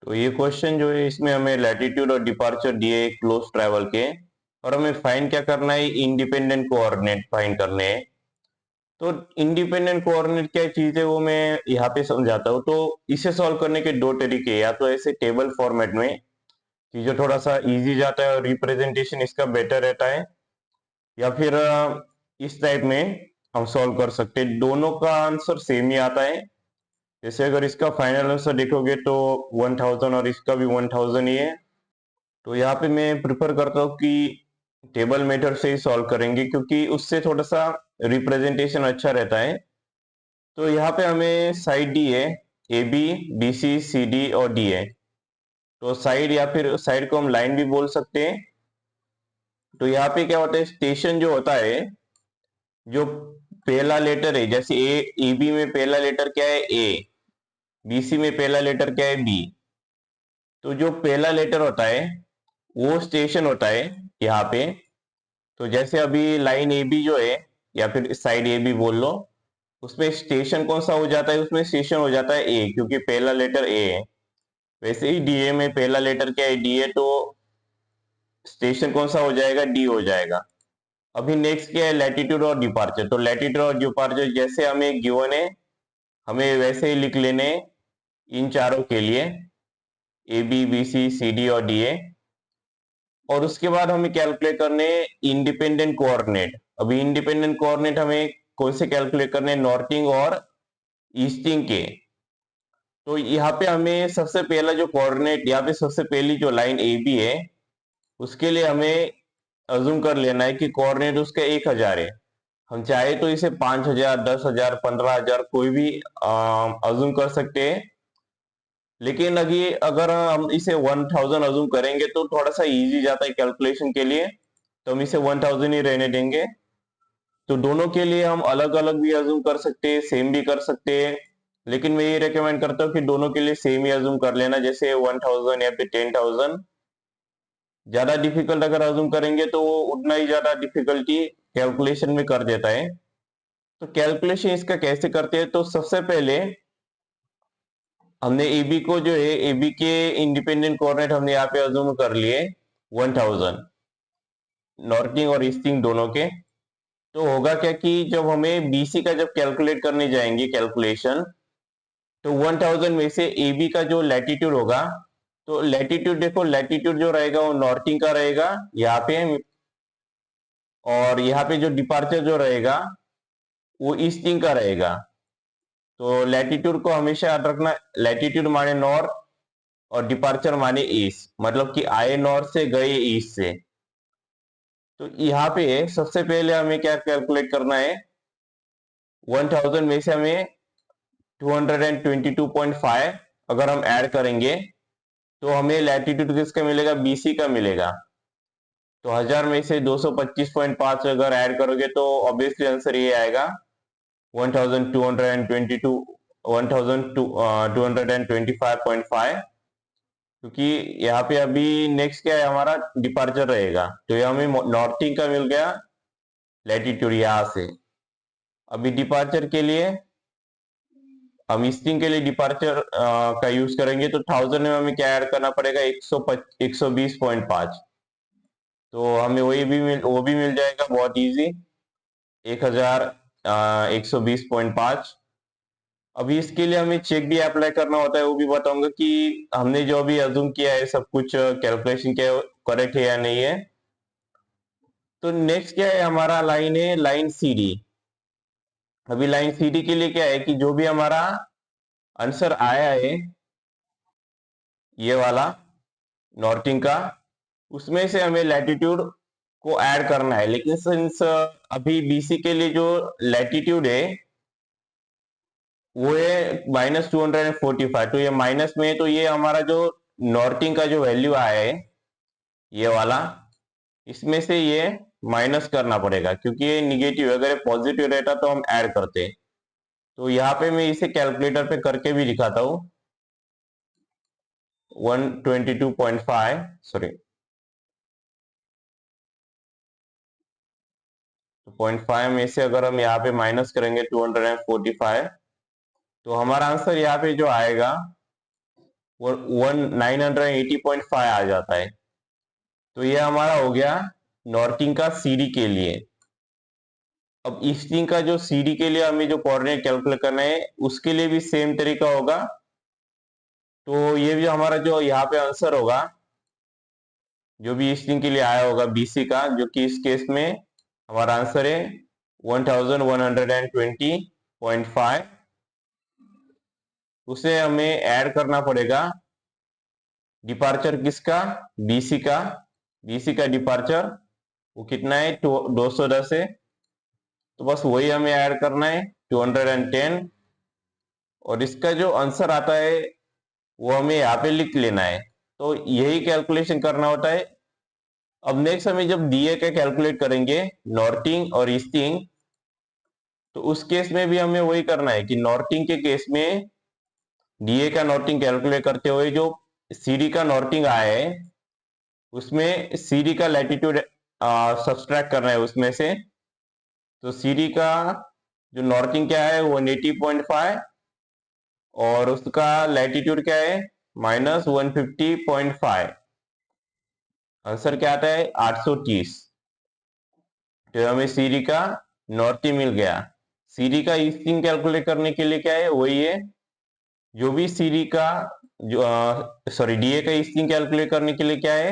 तो ये क्वेश्चन जो है इसमें हमें लैटिट्यूड और डिपार्चर दिए क्लोज ट्रैवल के, और हमें फाइंड क्या करना है, इंडिपेंडेंट कोऑर्डिनेट फाइंड करने हैं। तो इंडिपेंडेंट कोऑर्डिनेट क्या चीज है वो मैं यहाँ पे समझाता हूँ। तो इसे सॉल्व करने के दो तरीके, या तो ऐसे टेबल फॉर्मेट में कि जो थोड़ा सा इजी जाता है और रिप्रेजेंटेशन इसका बेटर रहता है, या फिर इस टाइप में हम सॉल्व कर सकते हैं। दोनों का आंसर सेम ही आता है। जैसे अगर इसका फाइनल आंसर देखोगे तो 1000 और इसका भी 1000 ही है। तो यहाँ पे मैं प्रिफर करता हूँ कि टेबल मेथड से ही सॉल्व करेंगे, क्योंकि उससे थोड़ा सा रिप्रेजेंटेशन अच्छा रहता है। तो यहाँ पे हमें साइड दी है, A B, B C, C D और डी है। तो साइड या फिर साइड को हम लाइन भी बोल सकते हैं। तो यहाँ पे क्या होता है, स्टेशन जो होता है, जो पहला लेटर है, जैसे ए बी में पहला लेटर क्या है, ए, बी सी में पहला लेटर क्या है, बी। तो जो पहला लेटर होता है वो स्टेशन होता है यहाँ पे। तो जैसे अभी लाइन ए बी जो है, या फिर साइड ए बी बोल लो, उसमें स्टेशन कौन सा हो जाता है, उसमें स्टेशन हो जाता है ए, क्योंकि पहला लेटर ए है। वैसे ही डीए में पहला लेटर क्या है, डी है, तो स्टेशन कौन सा हो जाएगा, डी हो जाएगा। अभी नेक्स्ट क्या है, लैटिट्यूड और डिपार्चर। तो लैटिट्यूड और डिपार्चर जैसे हमें गिवन है, हमें वैसे ही लिख लेने इन चारों के लिए, A B, B C, C D और डी ए। और उसके बाद हमें कैलकुलेट करने इंडिपेंडेंट कोऑर्डिनेट। अभी इंडिपेंडेंट कोऑर्डिनेट हमें कौन से कैलकुलेट करने, नॉर्थिंग और ईस्टिंग के। तो यहाँ पे हमें सबसे पहला जो कोऑर्डिनेट, यहाँ पे सबसे पहली जो लाइन ए बी है, उसके लिए हमें अज्यूम कर लेना है कि कोऑर्डिनेट उसका 1000 है। हम चाहे तो इसे 5000, 10,000, 15,000 कोई भी अज्यूम कर सकते हैं। लेकिन अभी अगर हम इसे 1000 अज्यूम करेंगे तो थोड़ा सा इजी जाता है कैलकुलेशन के लिए, तो हम इसे 1000 ही रहने देंगे। तो दोनों के लिए हम अलग अलग भी अज्यूम कर सकते हैं, सेम भी कर सकते हैं। लेकिन मैं ये रेकमेंड करता हूँ कि दोनों के लिए सेम ही अज्यूम कर लेना, जैसे 1000 या फिर 10,000। ज्यादा डिफिकल्ट अगर अज्यूम करेंगे तो वो उतना ही ज्यादा डिफिकल्टी कैलकुलेशन में कर देता है। तो कैलकुलेशन इसका कैसे करते हैं, तो सबसे पहले हमने एबी को जो है, एबी के इंडिपेंडेंट कोऑर्डिनेट हमने यहाँ पे अज्यूम कर लिए 1000, नॉर्थिंग और ईस्टिंग दोनों के। तो होगा क्या कि जब हमें बीसी का जब कैलकुलेट करने जाएंगे कैलकुलेशन, तो 1000 में से एबी का जो लैटिट्यूड होगा, तो लैटिट्यूड देखो, लैटिट्यूड जो रहेगा वो नॉर्थिंग का रहेगा यहाँ पे, और यहाँ पे जो डिपार्चर जो रहेगा वो ईस्टिंग का रहेगा। तो लैटिट्यूड को हमेशा याद रखना, लैटिट्यूड माने नॉर्थ और डिपार्चर माने ईस्ट, मतलब कि आए नॉर्थ से गए ईस्ट से। तो यहाँ पे सबसे पहले हमें क्या कैलकुलेट करना है, 1000 में से हमें 222.5 अगर हम ऐड करेंगे तो हमें लैटिट्यूड किसका मिलेगा, बीसी का मिलेगा। तो 1000 में से 225.5 अगर ऐड करोगे तो ऑब्वियसली आंसर ये आएगा 1222 1225.5, क्योंकि यहाँ पे अभी नेक्स्ट क्या है हमारा, डिपार्चर रहेगा। तो ये हमें नॉर्थिंग का मिल गया लैटिट्यूड यहाँ से। अभी डिपार्चर के लिए, हम ईस्टिंग के लिए डिपार्चर का यूज करेंगे, तो 1000 में हमें क्या ऐड करना पड़ेगा, 120.5। तो हमें वो भी मिल जाएगा बहुत इजी, 1120.5। अभी इसके लिए हमें चेक भी अप्लाई करना होता है, वो भी बताऊंगा कि हमने जो अभी अज्यूम किया है सब कुछ कैलकुलेशन क्या करेक्ट है या नहीं है। तो नेक्स्ट क्या है हमारा, लाइन है लाइन सी डी। अभी लाइन सी डी के लिए क्या है कि जो भी हमारा आंसर आया है ये वाला नॉर्थिंग का, उसमें से हमें लैटिट्यूड को ऐड करना है। लेकिन सिंस अभी बीसी के लिए जो लैटिट्यूड है वो है -245, तो ये माइनस में है, तो ये हमारा जो नॉर्थिंग का जो वैल्यू आया है ये वाला, इसमें से ये माइनस करना पड़ेगा, क्योंकि ये निगेटिव है। अगर ये पॉजिटिव रहता तो हम ऐड करते। तो यहाँ पे मैं इसे कैलकुलेटर पे करके भी दिखाता हूँ। 122.5, सॉरी, तो 0.5 में से अगर हम यहाँ पे माइनस करेंगे 245, तो हमारा आंसर यहाँ पे जो आएगा 980.5 आ जाता है। तो ये हमारा हो गया नॉर्थिंग का सीडी के लिए। अब ईस्टिंग का जो सीडी के लिए हमें जो कोऑर्डिनेट कैलकुलेट करना है उसके लिए भी सेम तरीका होगा। तो ये भी हमारा जो यहाँ पे आंसर होगा, जो भी ईस्टिंग के लिए आया होगा बीसी का, जो कि इस केस में हमारा आंसर है 1120.5, उसे हमें ऐड करना पड़ेगा डिपार्चर किसका, बीसी का। बीसी का डिपार्चर वो कितना है, 210 है। तो बस वही हमें ऐड करना है 210, और इसका जो आंसर आता है वो हमें यहाँ पे लिख लेना है। तो यही कैलकुलेशन करना होता है। अब नेक्स्ट हमें जब डीए का कैलकुलेट करेंगे नॉर्थिंग और ईस्टिंग, तो उस केस में भी हमें वही करना है कि नॉर्थिंग के केस में डीए का नॉर्थिंग कैलकुलेट करते हुए जो सीडी का नॉर्थिंग आया है उसमें सीडी का लैटिट्यूड सब्सट्रैक्ट करना है उसमें से। तो सीडी का जो नॉर्थिंग क्या है 180.5, और उसका लैटिट्यूड क्या है -150.5। आंसर क्या आता है 830। तो हमें सीडी का नॉर्थिंग मिल गया। सीडी का ईस्टिंग कैलकुलेट करने के लिए क्या है, वही है जो भी सीडी का जो सॉरी डीए का ईस्टिंग कैलकुलेट करने के लिए क्या है,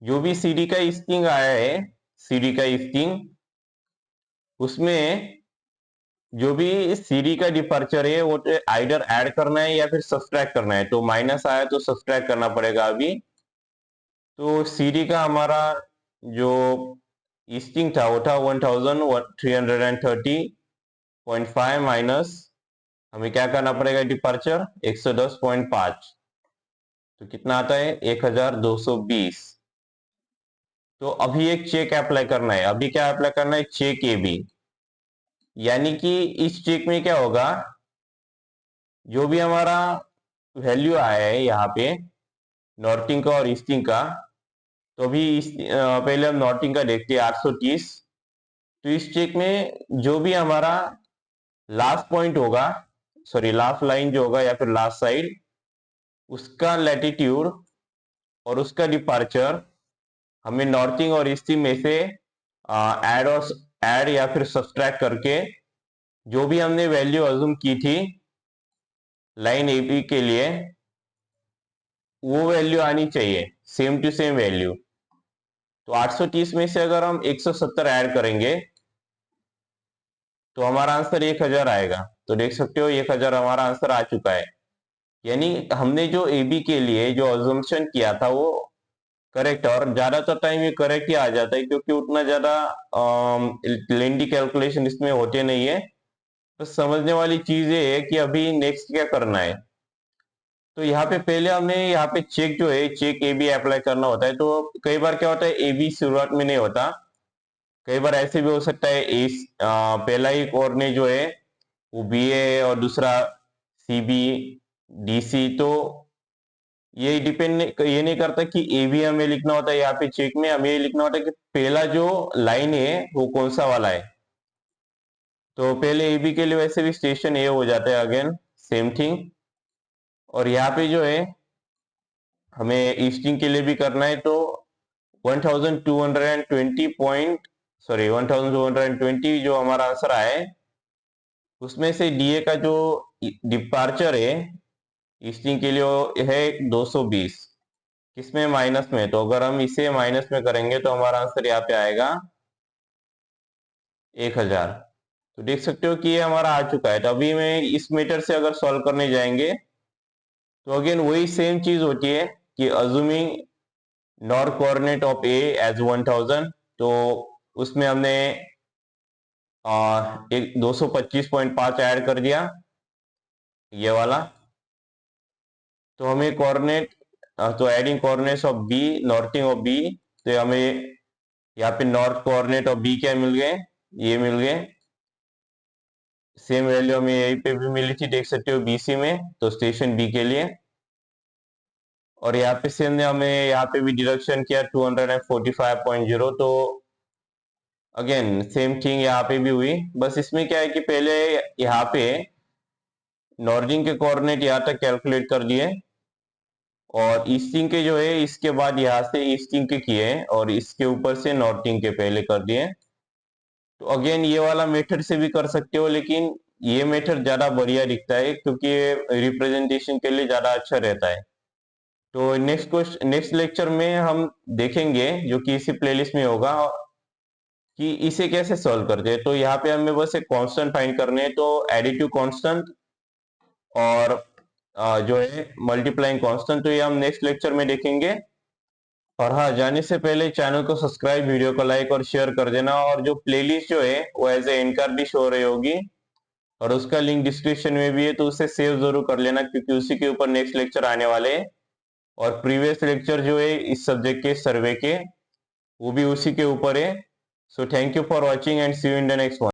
जो भी सीडी का ईस्टिंग आया है, सीडी का ईस्टिंग उसमें जो भी सीडी का डिपार्चर है वो आइडर ऐड करना है या फिर सब्सट्रैक्ट करना है। तो माइनस आया तो सब्सट्रैक्ट करना पड़ेगा अभी। तो सीडी का हमारा जो ईस्टिंग था वो था 1330.5 माइनस हमें क्या करना पड़ेगा डिपार्चर 110.5। तो कितना आता है 1220। तो अभी एक चेक अप्लाई करना है। अभी क्या अप्लाई करना है, चेक ए बी। यानी कि इस चेक में क्या होगा, जो भी हमारा वैल्यू आया है यहाँ पे नॉर्थिंग का और ईस्टिंग का, तो अभी पहले हम नॉर्थिंग का देखते हैं 830। तो इस चेक में जो भी हमारा लास्ट पॉइंट होगा, सॉरी लास्ट लाइन जो होगा या फिर लास्ट साइड, उसका लैटिट्यूड और उसका डिपार्चर हमें नॉर्थिंग और ईस्टिंग में से ऐड या फिर सब्सट्रैक्ट करके जो भी हमने वैल्यू अज्यूम की थी लाइन एबी के लिए, वो वैल्यू आनी चाहिए सेम टू सेम वैल्यू। तो 830 में से अगर हम 170 ऐड करेंगे तो हमारा आंसर 1000 आएगा। तो देख सकते हो 1000 हमारा आंसर आ चुका है। यानी हमने जो एबी के लिए जो अजम्पशन किया था वो करेक्ट है, और ज्यादातर टाइम ये करेक्ट ही आ जाता है क्योंकि उतना ज्यादा लेंदी कैलकुलेशन इसमें होते नहीं है। तो समझने वाली चीज ये है कि अभी नेक्स्ट क्या करना है। तो यहाँ पे पहले हमें यहाँ पे चेक जो है चेक ए बी अप्लाई करना होता है। तो कई बार क्या होता है ए बी शुरुआत में नहीं होता, कई बार ऐसे भी हो सकता है ए पहला ही कोऑर्डिनेट जो है वो बी है और दूसरा सी बी डी सी। तो ये डिपेंड ये नहीं करता कि ए बी हमें लिखना होता है यहाँ पे चेक में, हमें ये लिखना होता है कि पहला जो लाइन है वो कौन सा वाला है। तो पहले ए बी के लिए वैसे भी स्टेशन ए हो जाता है, अगेन सेम थिंग। और यहाँ पे जो है हमें ईस्टिंग के लिए भी करना है। तो 1220 जो हमारा आंसर आया है उसमें से डीए का जो डिपार्चर है ईस्टिंग के लिए वो है 220, किसमें माइनस में। तो अगर हम इसे माइनस में करेंगे तो हमारा आंसर यहाँ पे आएगा 1000। तो देख सकते हो कि ये हमारा आ चुका है। तो अभी में इस मेथड से अगर सॉल्व करने जाएंगे तो अगेन वही सेम चीज होती है कि assuming north coordinate of A as 1000। तो उसमें हमने एक 225.5 ऐड कर दिया ये वाला। तो हमें कोऑर्डिनेट तो adding coordinates of B northing of B, तो हमें यहाँ पे नॉर्थ कोऑर्डिनेट ऑफ बी क्या मिल गए, ये मिल गए। सेम वैल्यू हमें यहीं पे भी मिली थी, देख सकते हो बीसी में, तो स्टेशन बी के लिए। और यहाँ पे सेम ने हमें यहाँ पे भी डिडक्शन किया 245.0। तो अगेन सेम थिंग यहाँ पे भी हुई, बस इसमें क्या है कि पहले यहाँ पे नॉर्थिंग के कोऑर्डिनेट यहाँ तक कैलकुलेट कर दिए और ईस्टिंग के जो है इसके बाद यहाँ से ईस्टिंग के किए और इसके ऊपर से नॉर्थिंग के पहले कर दिए। तो अगेन ये वाला मेथड से भी कर सकते हो, लेकिन ये मेथड ज्यादा बढ़िया दिखता है क्योंकि ये रिप्रेजेंटेशन के लिए ज्यादा अच्छा रहता है। तो नेक्स्ट लेक्चर में हम देखेंगे, जो कि इसी प्लेलिस्ट में होगा, कि इसे कैसे सॉल्व करते हैं। तो यहाँ पे हमें बस एक कांस्टेंट फाइंड करने हैं, तो एडिटिव कांस्टेंट और जो है मल्टीप्लाइंग कांस्टेंट, तो ये हम नेक्स्ट लेक्चर में देखेंगे। और हाँ, जाने से पहले चैनल को सब्सक्राइब, वीडियो को लाइक और शेयर कर देना। और जो प्लेलिस्ट जो है वो एज ए एंड कार्ड भी शो रही होगी और उसका लिंक डिस्क्रिप्शन में भी है, तो उसे सेव जरूर कर लेना क्योंकि उसी के ऊपर नेक्स्ट लेक्चर आने वाले हैं। और प्रीवियस लेक्चर जो है इस सब्जेक्ट के सर्वे के, वो भी उसी के ऊपर है। So thank you for watching and see you in the next one.